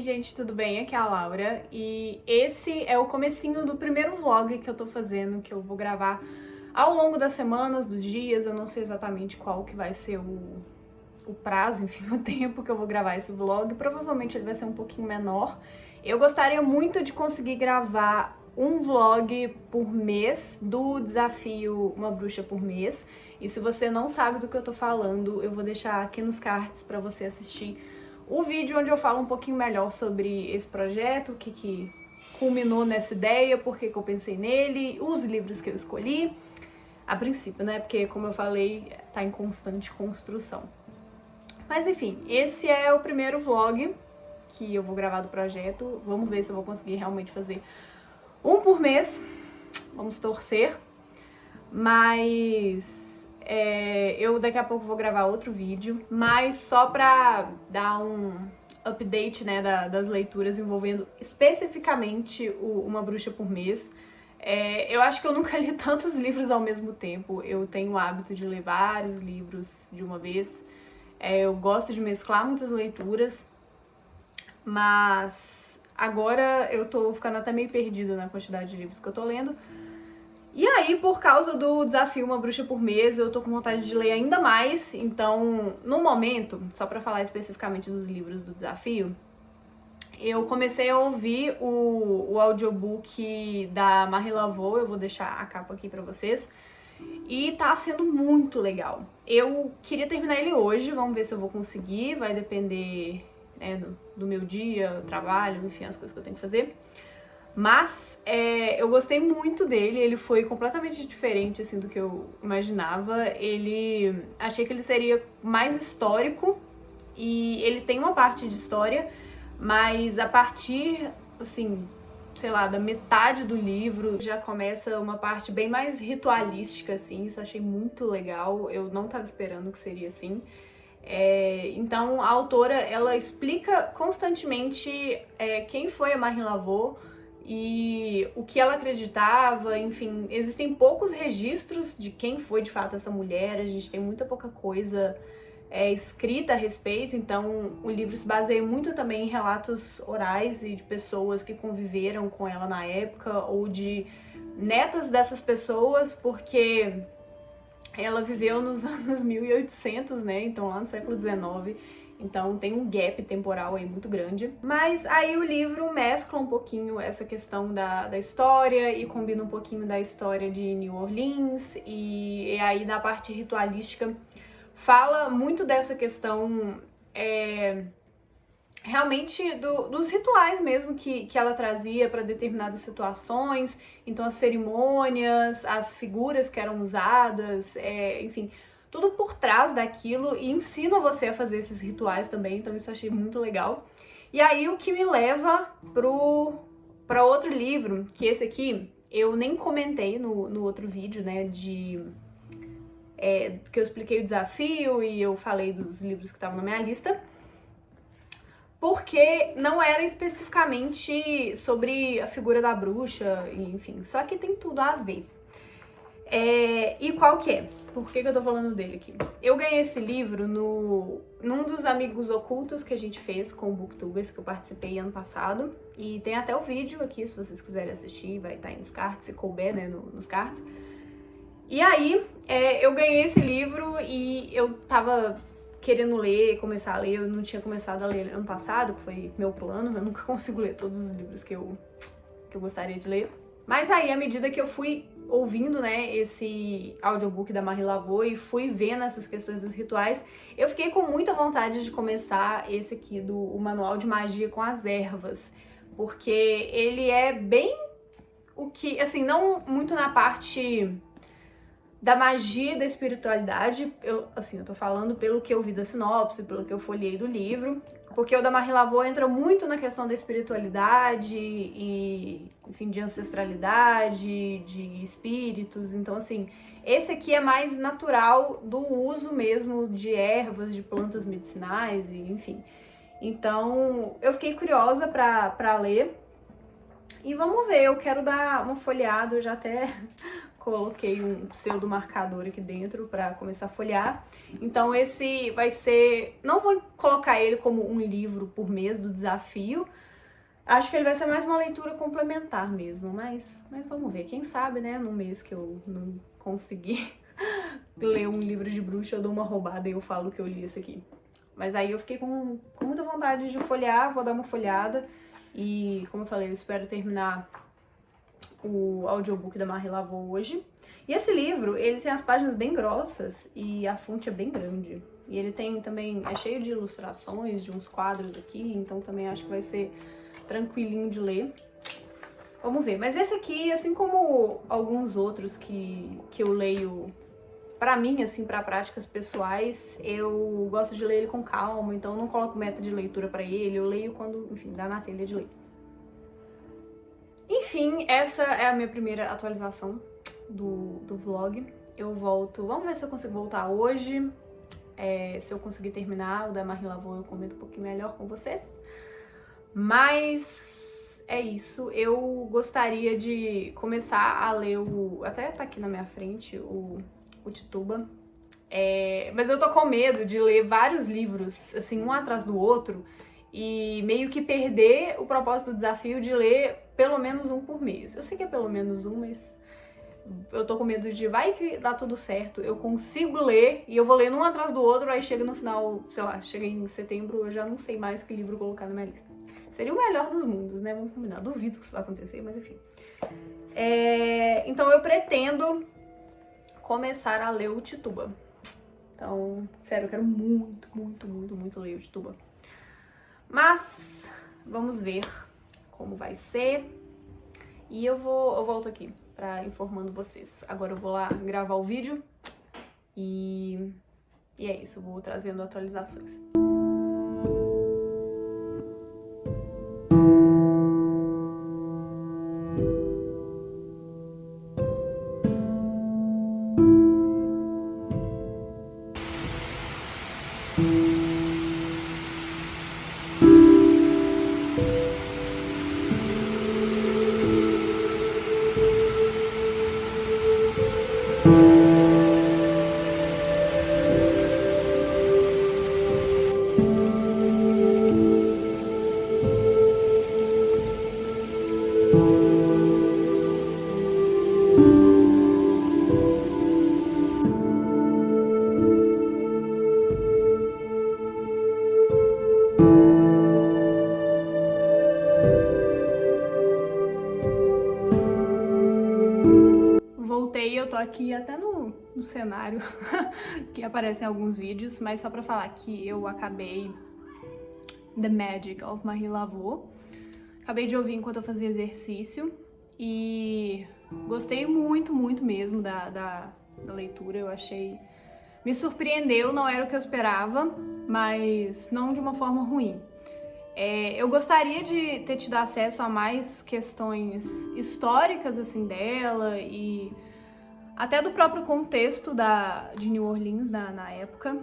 gente, tudo bem? Aqui é a Laura e esse é o comecinho do primeiro vlog que eu tô fazendo, que eu vou gravar ao longo das semanas, dos dias. Eu não sei exatamente qual que vai ser o prazo, enfim, o tempo que eu vou gravar esse vlog. Provavelmente ele vai ser um pouquinho menor. Eu gostaria muito de conseguir gravar um vlog por mês do desafio Uma Bruxa por Mês. E se você não sabe do que eu tô falando, eu vou deixar aqui nos cards pra você assistir o vídeo onde eu falo um pouquinho melhor sobre esse projeto, o que culminou nessa ideia, por que eu pensei nele, os livros que eu escolhi, a princípio, né? Porque, como eu falei, tá em constante construção. Mas enfim, esse é o primeiro vlog que eu vou gravar do projeto. Vamos ver se eu vou conseguir realmente fazer um por mês. Vamos torcer. Mas eu daqui a pouco vou gravar outro vídeo, mas só pra dar um update, né, das leituras envolvendo especificamente Uma Bruxa por Mês. Eu acho que eu nunca li tantos livros ao mesmo tempo. Eu tenho o hábito de ler vários livros de uma vez. Eu gosto de mesclar muitas leituras, mas agora eu tô ficando até meio perdida na quantidade de livros que eu tô lendo. E aí, por causa do desafio Uma Bruxa por Mês, eu tô com vontade de ler ainda mais. Então, no momento, só pra falar especificamente dos livros do desafio, eu comecei a ouvir o audiobook da Marie Laveau. Eu vou deixar a capa aqui pra vocês. E tá sendo muito legal. Eu queria terminar ele hoje, vamos ver se eu vou conseguir. Vai depender, né, do meu dia, trabalho, enfim, as coisas que eu tenho que fazer. Mas eu gostei muito dele, ele foi completamente diferente assim do que eu imaginava. Achei que ele seria mais histórico e ele tem uma parte de história, mas a partir, assim, sei lá, da metade do livro já começa uma parte bem mais ritualística, assim. Isso eu achei muito legal, eu não tava esperando que seria assim. Então a autora, ela explica constantemente quem foi a Marie Laveau e o que ela acreditava. Enfim, existem poucos registros de quem foi de fato essa mulher, a gente tem muita pouca coisa escrita a respeito, então o livro se baseia muito também em relatos orais e de pessoas que conviveram com ela na época, ou de netas dessas pessoas, porque ela viveu nos anos 1800, né, então lá no século XIX. Então tem um gap temporal aí muito grande. Mas aí o livro mescla um pouquinho essa questão da história e combina um pouquinho da história de New Orleans. E aí na parte ritualística fala muito dessa questão realmente dos rituais mesmo que ela trazia para determinadas situações. Então as cerimônias, as figuras que eram usadas, enfim, tudo por trás daquilo, e ensina você a fazer esses rituais também, então isso eu achei muito legal. E aí o que me leva para outro livro, que esse aqui eu nem comentei no outro vídeo, né, que eu expliquei o desafio e eu falei dos livros que estavam na minha lista, porque não era especificamente sobre a figura da bruxa, enfim, só que tem tudo a ver. E qual que é? Por que eu tô falando dele aqui? Eu ganhei esse livro num dos amigos ocultos que a gente fez com o Booktubers, que eu participei ano passado. E tem até o vídeo aqui, se vocês quiserem assistir, vai estar aí nos cards, se couber, né, nos cards. E aí, eu ganhei esse livro e eu tava querendo ler, começar a ler. Eu não tinha começado a ler ano passado, que foi meu plano. Eu nunca consigo ler todos os livros que eu gostaria de ler. Mas aí, à medida que eu fui ouvindo, né, esse audiobook da Marie Laveau e fui vendo essas questões dos rituais, eu fiquei com muita vontade de começar esse aqui o Manual de Magia com as Ervas, porque ele é bem o que, assim, não muito na parte da magia e da espiritualidade. Eu tô falando pelo que eu vi da sinopse, pelo que eu folhei do livro, porque o da Marie Laveau entra muito na questão da espiritualidade e, enfim, de ancestralidade, de espíritos. Então, assim, esse aqui é mais natural do uso mesmo de ervas, de plantas medicinais, e enfim. Então, eu fiquei curiosa pra ler. E vamos ver, eu quero dar uma folheada, eu já até coloquei um pseudo marcador aqui dentro pra começar a folhear. Então esse vai ser... Não vou colocar ele como um livro por mês do desafio. Acho que ele vai ser mais uma leitura complementar mesmo, mas vamos ver. Quem sabe, né, no mês que eu não conseguir ler um livro de bruxa, eu dou uma roubada e eu falo que eu li esse aqui. Mas aí eu fiquei com muita vontade de folhear, vou dar uma folhada. E, como eu falei, eu espero terminar o audiobook da Marie Laveau hoje. E esse livro, ele tem as páginas bem grossas e a fonte é bem grande. E ele tem também, é cheio de ilustrações, de uns quadros aqui, então também acho que vai ser tranquilinho de ler. Vamos ver. Mas esse aqui, assim como alguns outros que eu leio pra mim, assim, pra práticas pessoais, eu gosto de ler ele com calma, então eu não coloco meta de leitura pra ele, eu leio quando, enfim, dá na telha de ler. Enfim, essa é a minha primeira atualização do vlog. Eu volto, vamos ver se eu consigo voltar hoje, se eu conseguir terminar o da Marie Laveau eu comento um pouquinho melhor com vocês. Mas é isso, eu gostaria de começar a ler até tá aqui na minha frente, o Tituba. Mas eu tô com medo de ler vários livros, assim, um atrás do outro, e meio que perder o propósito do desafio de ler pelo menos um por mês. Eu sei que é pelo menos um, mas eu tô com medo de vai que dá tudo certo, eu consigo ler, e eu vou lendo um atrás do outro, aí chega no final, sei lá, chega em setembro, eu já não sei mais que livro colocar na minha lista. Seria o melhor dos mundos, né? Vamos combinar. Duvido que isso vai acontecer, mas enfim. Então eu pretendo começar a ler o Tituba. Então, sério, eu quero muito, muito, muito, muito ler o Tituba. Mas vamos ver como vai ser. E eu volto aqui pra informando vocês. Agora eu vou lá gravar o vídeo. E é isso, eu vou trazendo atualizações. Voltei, eu tô aqui até no cenário que aparece em alguns vídeos, mas só pra falar que eu acabei The Magic of Marie Laveau. Acabei de ouvir enquanto eu fazia exercício e gostei muito, muito mesmo da leitura. Eu achei... Me surpreendeu, não era o que eu esperava, mas não de uma forma ruim. Eu gostaria de ter tido acesso a mais questões históricas assim dela e até do próprio contexto de New Orleans na época.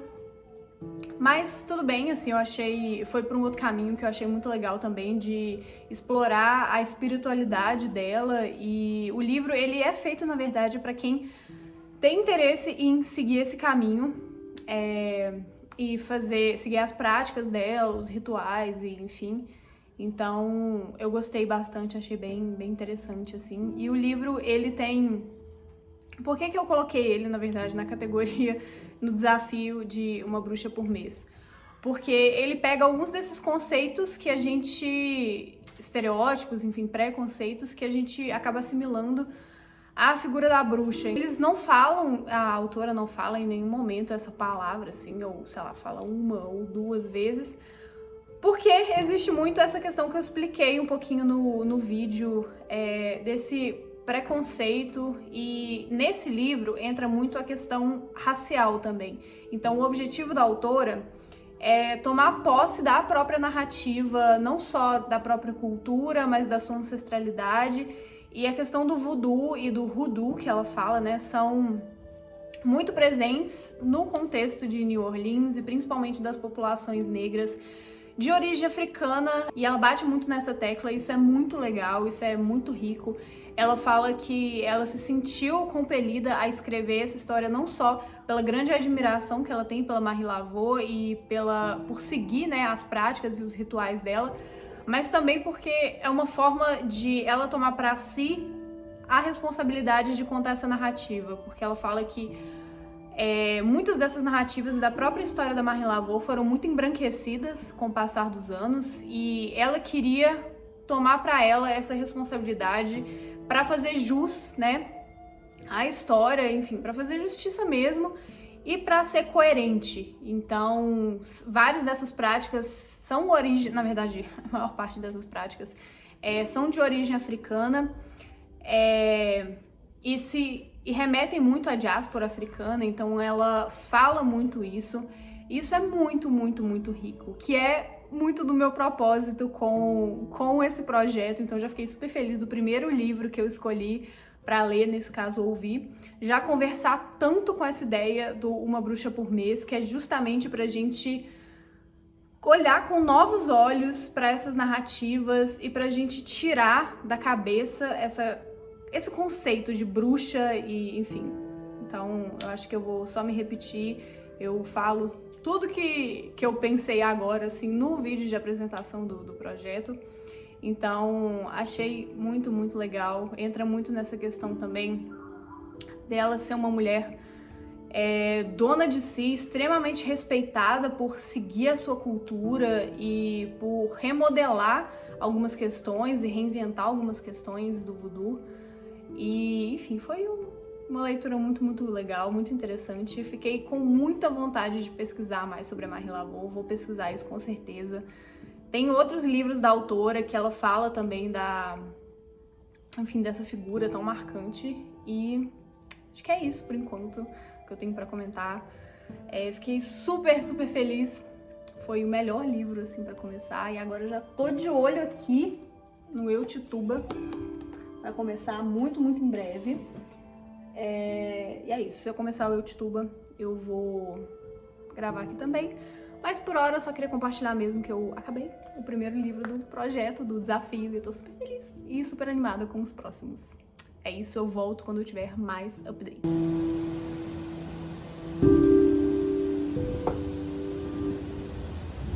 Mas tudo bem, assim, eu achei... Foi por um outro caminho que eu achei muito legal também, de explorar a espiritualidade dela. E o livro, ele é feito, na verdade, para quem tem interesse em seguir esse caminho e seguir as práticas dela, os rituais, e enfim. Então, eu gostei bastante, achei bem interessante, assim. E o livro, ele tem... Por que eu coloquei ele, na verdade, na categoria, no desafio de uma bruxa por mês? Porque ele pega alguns desses conceitos que a gente... estereótipos, enfim, preconceitos, que a gente acaba assimilando à figura da bruxa. Eles não falam, a autora não fala em nenhum momento essa palavra, assim, ou, sei lá, fala uma ou duas vezes, porque existe muito essa questão que eu expliquei um pouquinho no vídeo, desse preconceito, e nesse livro entra muito a questão racial também. Então o objetivo da autora é tomar posse da própria narrativa, não só da própria cultura, mas da sua ancestralidade. E a questão do voodoo e do hoodoo que ela fala, né, são muito presentes no contexto de New Orleans e principalmente das populações negras de origem africana, e ela bate muito nessa tecla. Isso é muito legal, isso é muito rico. Ela fala que ela se sentiu compelida a escrever essa história não só pela grande admiração que ela tem pela Marie Laveau e por seguir, né, as práticas e os rituais dela, mas também porque é uma forma de ela tomar para si a responsabilidade de contar essa narrativa, porque ela fala que muitas dessas narrativas da própria história da Marie Laveau foram muito embranquecidas com o passar dos anos, e ela queria tomar para ela essa responsabilidade para fazer jus, né, à história, enfim, para fazer justiça mesmo e para ser coerente. Então, várias dessas práticas são na verdade, a maior parte dessas práticas são de origem africana, e remetem muito à diáspora africana, então ela fala muito isso. Isso é muito, muito, muito rico, que é muito do meu propósito com esse projeto. Então já fiquei super feliz do primeiro livro que eu escolhi para ler, nesse caso ouvir, já conversar tanto com essa ideia do Uma Bruxa por Mês, que é justamente pra gente olhar com novos olhos para essas narrativas e pra gente tirar da cabeça esse conceito de bruxa e, enfim. Então, eu acho que eu vou só me repetir, eu falo tudo que eu pensei agora, assim, no vídeo de apresentação do projeto. Então, achei muito, muito legal. Entra muito nessa questão também dela ser uma mulher dona de si, extremamente respeitada por seguir a sua cultura e por remodelar algumas questões e reinventar algumas questões do voodoo. E, enfim, foi uma leitura muito, muito legal, muito interessante. Fiquei com muita vontade de pesquisar mais sobre a Marie Laveau, vou pesquisar isso com certeza. Tem outros livros da autora que ela fala também dessa figura tão marcante. E acho que é isso por enquanto que eu tenho pra comentar. Fiquei super, super feliz. Foi o melhor livro, assim, pra começar. E agora eu já tô de olho aqui no Eutituba pra começar muito, muito em breve. E é isso. Se eu começar o Eutituba, eu vou gravar aqui também. Mas por hora eu só queria compartilhar mesmo que eu acabei o primeiro livro do projeto, do desafio, e eu tô super feliz e super animada com os próximos. É isso, eu volto quando eu tiver mais update.